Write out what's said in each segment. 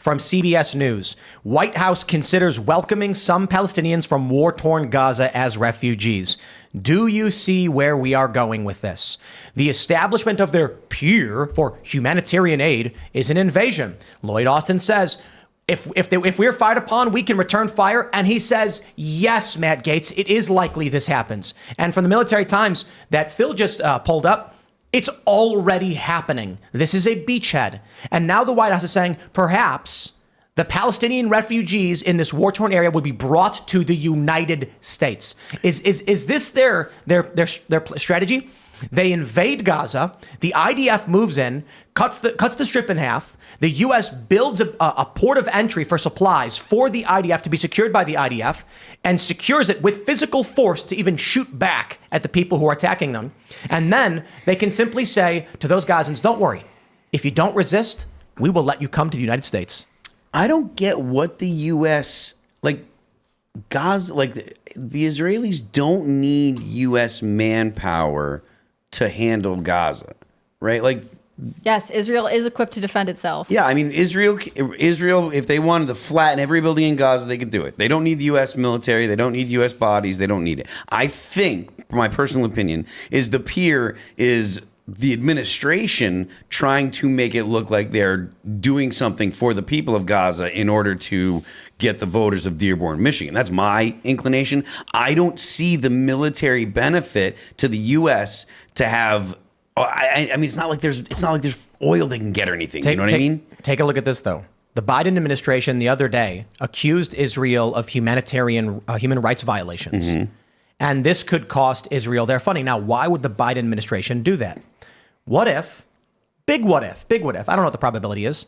from CBS News. White House considers welcoming some Palestinians from war-torn Gaza as refugees. Do you see where we are going with this? The establishment of their pier for humanitarian aid is an invasion. Lloyd Austin says, if we're fired upon, we can return fire. And he says, yes, Matt Gaetz, it is likely this happens. And from the Military Times that Phil just pulled up, it's already happening. This is a beachhead. And now the White House is saying perhaps the Palestinian refugees in this war-torn area would be brought to the United States. Is this their strategy? They invade Gaza. The IDF moves in, cuts the strip in half. The U.S. builds a port of entry for supplies for the IDF to be secured by the IDF and secures it with physical force to even shoot back at the people who are attacking them. And then they can simply say to those Gazans, don't worry. If you don't resist, we will let you come to the United States. I don't get what the U.S. Gaza, the Israelis don't need U.S. manpower to handle Gaza, right? Yes, Israel is equipped to defend itself. Yeah, I mean, Israel, if they wanted to flatten every building in Gaza, they could do it. They don't need the U.S. military. They don't need U.S. bodies. They don't need it. I think, my personal opinion, is the pier is the administration trying to make it look like they're doing something for the people of Gaza in order to get the voters of Dearborn, Michigan. That's my inclination. I don't see the military benefit to the U.S. to have. I mean, it's not like there's oil they can get or anything. You know what I mean? Take a look at this, though. The Biden administration the other day accused Israel of human rights violations. Mm-hmm. And this could cost Israel their funding. Now, why would the Biden administration do that? What if, big what if, I don't know what the probability is.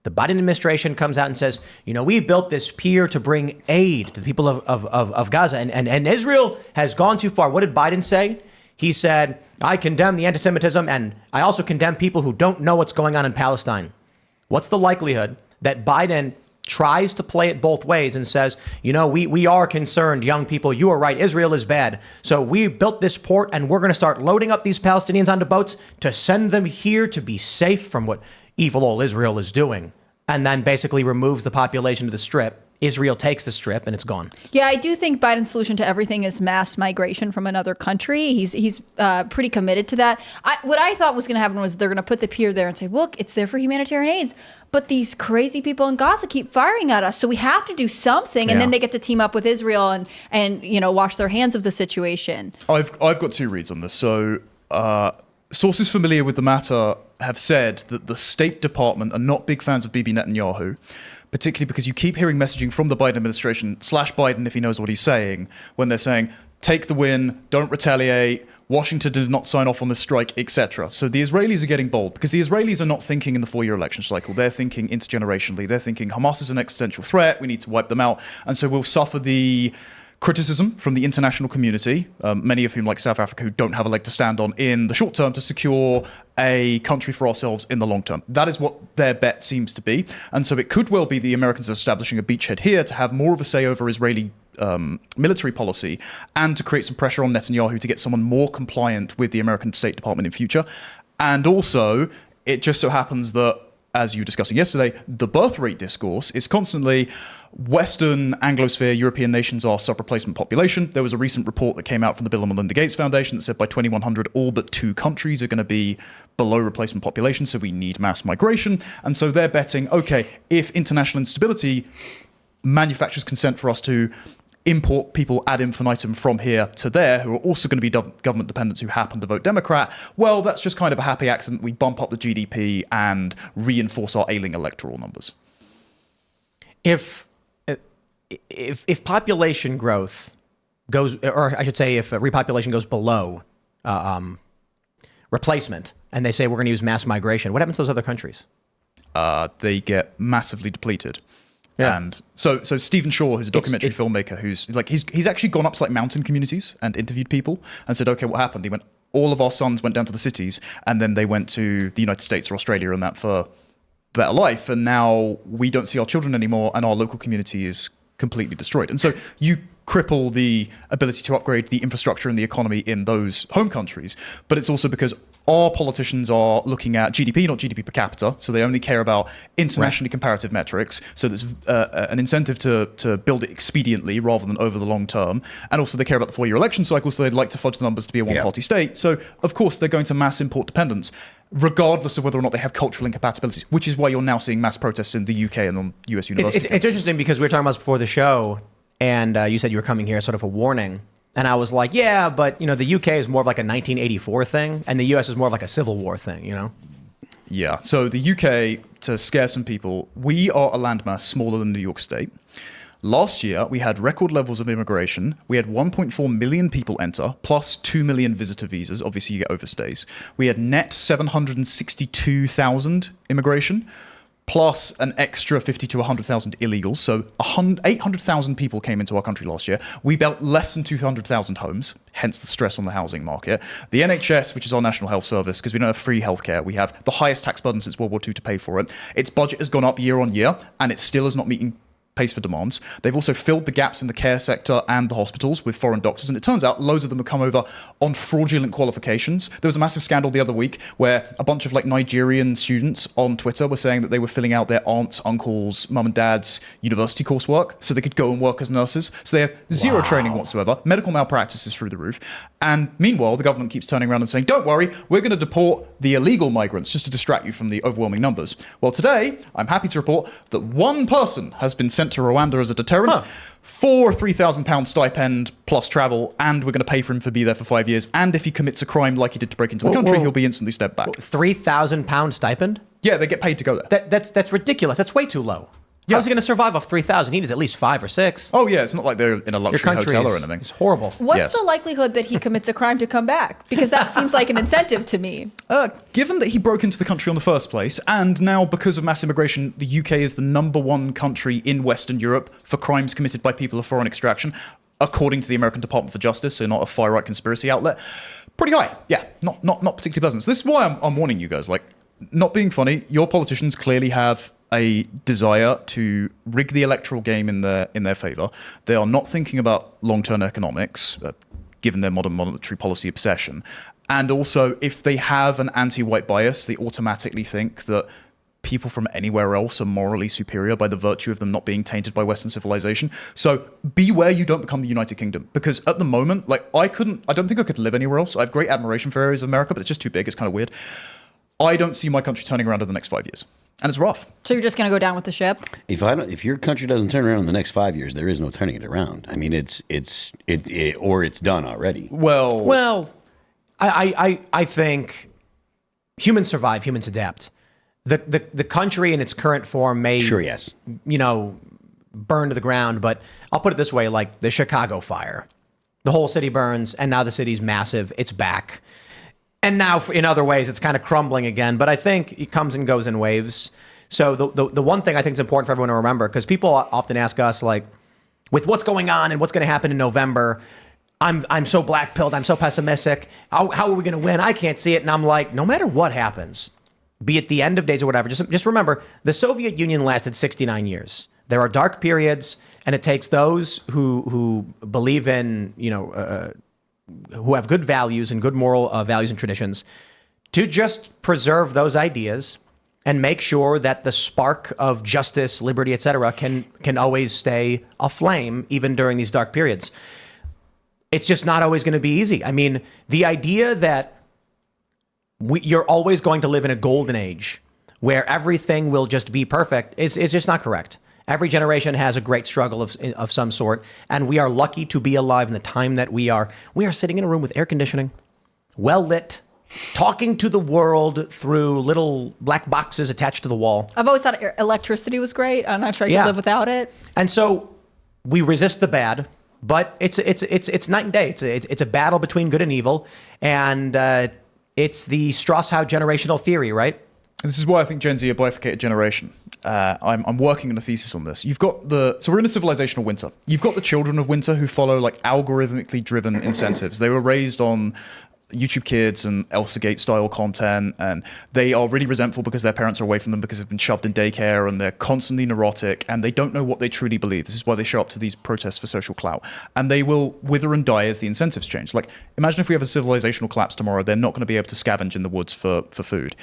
The Biden administration comes out and says, we built this pier to bring aid to the people of Gaza. And Israel has gone too far. What did Biden say? He said, I condemn the anti-Semitism, and I also condemn people who don't know what's going on in Palestine. What's the likelihood that Biden tries to play it both ways and says, we are concerned, young people, you are right, Israel is bad. So we built this port, and we're going to start loading up these Palestinians onto boats to send them here to be safe from what evil old Israel is doing, and then basically removes the population of the Strip. Israel takes the Strip and it's gone. Yeah, I do think Biden's solution to everything is mass migration from another country. He's pretty committed to that. What I thought was going to happen was they're going to put the pier there and say, look, it's there for humanitarian aids. But these crazy people in Gaza keep firing at us, so we have to do something. And then they get to team up with Israel and wash their hands of the situation. I've got two reads on this. So sources familiar with the matter have said that the State Department are not big fans of Bibi Netanyahu, particularly because you keep hearing messaging from the Biden administration / Biden, if he knows what he's saying, when they're saying, take the win, don't retaliate, Washington did not sign off on the strike, etc. So the Israelis are getting bold because the Israelis are not thinking in the 4-year election cycle. They're thinking intergenerationally. They're thinking Hamas is an existential threat. We need to wipe them out. And so we'll suffer the criticism from the international community, many of whom, like South Africa, who don't have a leg to stand on in the short term to secure a country for ourselves in the long term. That is what their bet seems to be. And so it could well be the Americans are establishing a beachhead here to have more of a say over Israeli military policy and to create some pressure on Netanyahu to get someone more compliant with the American State Department in future. And also, it just so happens that, as you were discussing yesterday, the birth rate discourse is constantly Western Anglosphere European nations are sub-replacement population. There was a recent report that came out from the Bill and Melinda Gates Foundation that said by 2100, all but 2 countries are going to be below replacement population, so we need mass migration. And so they're betting, okay, if international instability manufactures consent for us to import people ad infinitum from here to there who are also going to be government dependents who happen to vote Democrat, well, that's just kind of a happy accident. We bump up the GDP and reinforce our ailing electoral numbers. If population growth goes, or I should say if repopulation goes below replacement, and they say we're going to use mass migration, what happens to those other countries? They get massively depleted. Yeah. And so Stephen Shaw, who's a documentary filmmaker, he's actually gone up to mountain communities and interviewed people and said, okay, what happened? He went, all of our sons went down to the cities and then they went to the United States or Australia and that for better life. And now we don't see our children anymore and our local community is completely destroyed. And so you cripple the ability to upgrade the infrastructure and the economy in those home countries. But it's also because our politicians are looking at GDP, not GDP per capita. So they only care about internationally comparative metrics. So there's an incentive to build it expediently rather than over the long term. And also they care about the 4-year election cycle. So they'd like to fudge the numbers to be a one-party state. So of course they're going to mass import dependence, regardless of whether or not they have cultural incompatibilities, which is why you're now seeing mass protests in the UK and on US university It's interesting because we were talking about this before the show, and you said you were coming here as sort of a warning. And I was like, yeah, but, the UK is more of like a 1984 thing, and the US is more of like a Civil War thing, Yeah, so the UK, to scare some people, we are a landmass smaller than New York State. Last year, we had record levels of immigration. We had 1.4 million people enter, plus 2 million visitor visas. Obviously, you get overstays. We had net 762,000 immigration, plus an extra 50 to 100,000 illegals. So 800,000 people came into our country last year. We built less than 200,000 homes, hence the stress on the housing market. The NHS, which is our National Health Service, because we don't have free healthcare, we have the highest tax burden since World War II to pay for it. Its budget has gone up year on year, and it still is not meeting pace for demands. They've also filled the gaps in the care sector and the hospitals with foreign doctors, and it turns out loads of them have come over on fraudulent qualifications. There was a massive scandal the other week where a bunch of Nigerian students on Twitter were saying that they were filling out their aunts, uncles, mum and dad's university coursework so they could go and work as nurses. So they have zero training whatsoever. Medical malpractice is through the roof. And meanwhile, the government keeps turning around and saying, don't worry, we're going to deport the illegal migrants just to distract you from the overwhelming numbers. Well, today, I'm happy to report that one person has been sent to Rwanda as a deterrent for £3,000 stipend plus travel, and we're going to pay for him to be there for 5 years. And if he commits a crime like he did to break into the country, he'll be instantly stepped back. £3,000 stipend? Yeah, they get paid to go there. That's ridiculous. That's way too low. Yeah. How's he going to survive off 3,000? He needs at least 5 or 6. Oh, yeah, it's not like they're in a luxury hotel or anything. It's horrible. What's the likelihood that he commits a crime to come back? Because that seems like an incentive to me. Given that he broke into the country in the first place, and now because of mass immigration, the UK is the #1 country in Western Europe for crimes committed by people of foreign extraction, according to the American Department for Justice, so not a far-right conspiracy outlet. Pretty high. Yeah, not particularly pleasant. So this is why I'm warning you guys. Not being funny, your politicians clearly have a desire to rig the electoral game in their favour. They are not thinking about long-term economics, given their modern monetary policy obsession. And also, if they have an anti-white bias, they automatically think that people from anywhere else are morally superior by the virtue of them not being tainted by Western civilization. So beware you don't become the United Kingdom. Because at the moment, I don't think I could live anywhere else. I have great admiration for areas of America, but it's just too big. It's kind of weird. I don't see my country turning around in the next 5 years. And it's rough. So you're just going to go down with the ship? If your country doesn't turn around in the next 5 years, there is no turning it around. I mean, it's done already. Well, I think humans survive, humans adapt. The country in its current form may, burn to the ground, but I'll put it this way, like the Chicago fire. The whole city burns, and now the city's massive. It's back. And now, in other ways, it's kind of crumbling again. But I think it comes and goes in waves. So the one thing I think is important for everyone to remember, because people often ask us, with what's going on and what's going to happen in November, I'm so black-pilled, I'm so pessimistic. How are we going to win? I can't see it. And I'm like, no matter what happens, be it the end of days or whatever, just remember, the Soviet Union lasted 69 years. There are dark periods, and it takes those who believe in, who have good values and good moral values and traditions, to just preserve those ideas and make sure that the spark of justice, liberty, etc., can always stay aflame even during these dark periods. It's just not always going to be easy. I mean, the idea that you're always going to live in a golden age where everything will just be perfect is just not correct. Every generation has a great struggle of some sort, and we are lucky to be alive in the time that we are. We are sitting in a room with air conditioning, well lit, talking to the world through little black boxes attached to the wall. I've always thought electricity was great. I'm not sure I could live without it. And so we resist the bad, but it's night and day. It's a battle between good and evil, and it's the Strauss-Howe generational theory, right? This is why I think Gen Z are a bifurcated generation. I'm working on a thesis on this. So we're in a civilizational winter. You've got the children of winter who follow algorithmically driven incentives. They were raised on, YouTube Kids and Elsagate style content, and they are really resentful because their parents are away from them because they've been shoved in daycare, and they're constantly neurotic, and they don't know what they truly believe. This is why they show up to these protests for social clout, and they will wither and die as the incentives change. Like, imagine if we have a civilizational collapse tomorrow, they're not going to be able to scavenge in the woods for food.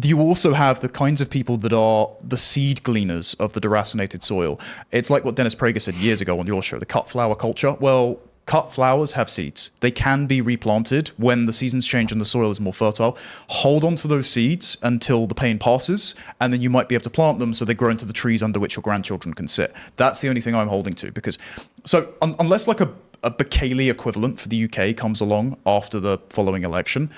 You also have the kinds of people that are the seed gleaners of the deracinated soil. It's like what Dennis Prager said years ago on your show, the cut flower culture. Well, cut flowers have seeds. They can be replanted when the seasons change and the soil is more fertile. Hold on to those seeds until the pain passes, and then you might be able to plant them so they grow into the trees under which your grandchildren can sit. That's the only thing I'm holding to, because unless like a Bukele equivalent for the UK comes along after the following election,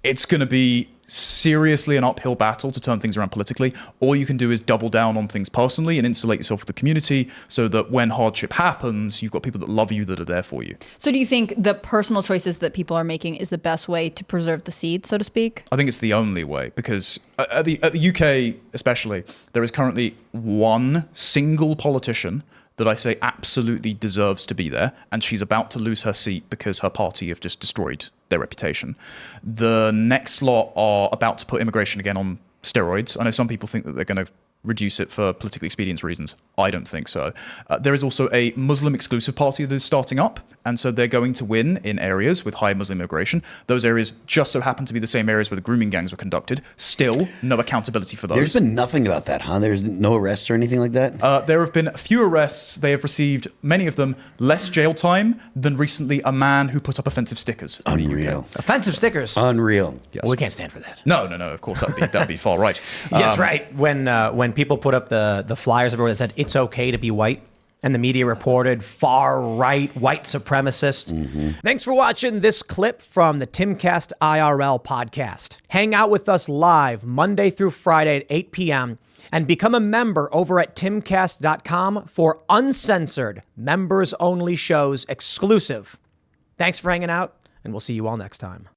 it's going to be seriously an uphill battle to turn things around politically. All you can do is double down on things personally and insulate yourself with the community so that when hardship happens, you've got people that love you, that are there for you. So do you think the personal choices that people are making is the best way to preserve the seed, so to speak? I think it's the only way, because at the UK especially, there is currently one single politician that I say absolutely deserves to be there, and she's about to lose her seat because her party have just destroyed their reputation. The next lot are about to put immigration again on steroids. I know some people think that they're going to reduce it for politically expedient reasons. I don't think so. There is also a Muslim exclusive party that is starting up, and so they're going to win in areas with high Muslim immigration. Those areas just so happen to be the same areas where the grooming gangs were conducted. Still, no accountability for those. There's been nothing about that, huh? There's no arrests or anything like that? There have been a few arrests. They have received, many of them, less jail time than recently a man who put up offensive stickers. Unreal. Offensive stickers. Unreal. Yes. Well, we can't stand for that. No, of course, that'd be far right. Yes, right. When people put up the flyers everywhere that said it's okay to be white, and the media reported far right white supremacist. Mm-hmm. Thanks for watching this clip from the Timcast IRL podcast. Hang out with us live Monday through Friday at 8 p.m. and become a member over at timcast.com for uncensored, members-only shows exclusive. Thanks for hanging out, and we'll see you all next time.